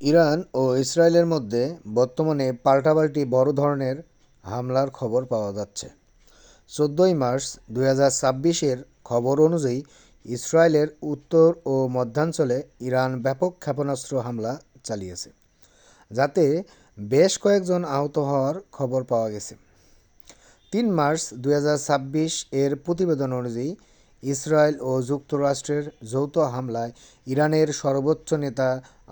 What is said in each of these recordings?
Iran ও ইসরায়েলের মধ্যে বর্তমানে পাল্টাপাল্টি বড় ধরনের হামলার খবর পাওয়া যাচ্ছে। ১৪ই মার্চ ২০২৬-এর খবর অনুযায়ী ইসরায়েলের উত্তর ও মধ্যাঞ্চলে ইরান ব্যাপক ক্ষেপণাস্ত্র হামলা চালিয়েছে, যাতে বেশ কয়েকজন আহত হওয়ার খবর পাওয়া গেছে। ৩ মার্চ ২০২৬ এর প্রতিবেদন অনুযায়ী ইসরায়েল ও যুক্তরাষ্ট্রের যৌথ হামলায় ইরানের সর্বোচ্চ নেতা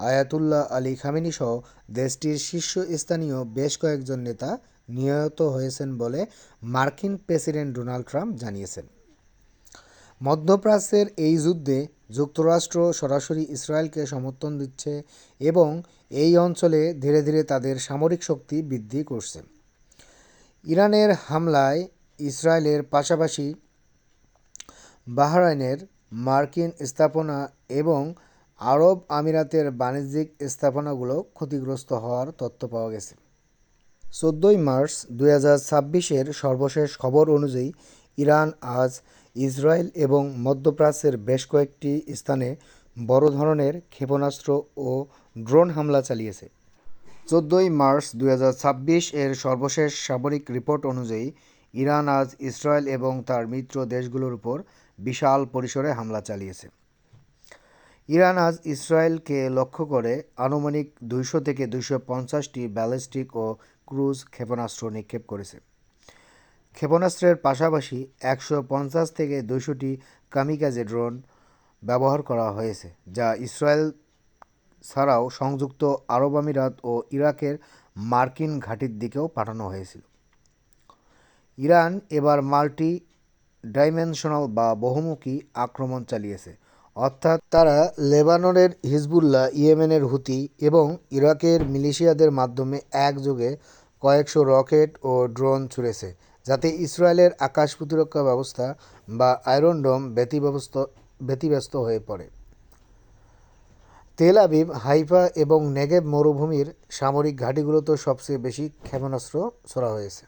আয়াতুল্লাহ আলী খামেনি সহ দেশটির শীর্ষস্থানীয় বেশ কয়েকজন নেতা নিহত হয়েছেন বলে মার্কিন প্রেসিডেন্ট ডোনাল্ড ট্রাম্প জানিয়েছেন। মধ্যপ্রাচ্যের এই যুদ্ধে যুক্তরাষ্ট্র সরাসরি ইসরায়েলকে সমর্থন দিচ্ছে এবং এই অঞ্চলে ধীরে ধীরে তাদের সামরিক শক্তি বৃদ্ধি করছে। ইরানের হামলায় ইসরায়েলের পাশাপাশি বাহরাইনের মার্কিন স্থাপনা এবং আরব আমিরাতের বাণিজ্যিক স্থাপনাগুলো ক্ষতিগ্রস্ত হওয়ার তথ্য পাওয়া গেছে। ১৪ই মার্চ ২০২৬-এর সর্বশেষ খবর অনুযায়ী ইরান আজ ইসরায়েল এবং মধ্যপ্রাচ্যের বেশ কয়েকটি স্থানে বড় ধরনের ক্ষেপণাস্ত্র ও ড্রোন হামলা চালিয়েছে। ১৪ই মার্চ ২০২৬-এর সর্বশেষ সামরিক রিপোর্ট অনুযায়ী ইরান আজ ইসরায়েল এবং তার মিত্র দেশগুলোর উপর বিশাল পরিসরে হামলা চালিয়েছে। ইরান আজ ইসরায়েলকে লক্ষ্য করে আনুমানিক ২০০ থেকে ২৫০টি ব্যালিস্টিক ও ক্রুজ ক্ষেপণাস্ত্র নিক্ষেপ করেছে। ক্ষেপণাস্ত্রের পাশাপাশি ১৫০ থেকে ২০০টি কামিকাজে ড্রোন ব্যবহার করা হয়েছে, যা ইসরায়েল ছাড়াও সংযুক্ত আরব আমিরাত ও ইরাকের মার্কিন ঘাঁটির দিকেও পাঠানো হয়েছিল। ইরান এবার মাল্টি ডাইমেনশনাল বা বহুমুখী আক্রমণ চালিয়েছে, অর্থাৎ তারা লেবাননের হিজবুল্লাহ, ইয়েমেনের হুতি এবং ইরাকের মিলিশিয়াদের মাধ্যমে একযোগে কয়েকশো রকেট ও ড্রোন ছুড়েছে, যাতে ইসরায়েলের আকাশ প্রতিরক্ষা ব্যবস্থা বা আয়রন ডোম ব্যতিব্যস্ত হয়ে পড়ে। তেল আবিব, হাইফা এবং নেগেভ মরুভূমির সামরিক ঘাঁটিগুলোতে সবচেয়ে বেশি ক্ষেপণাস্ত্র ছোড়া হয়েছে।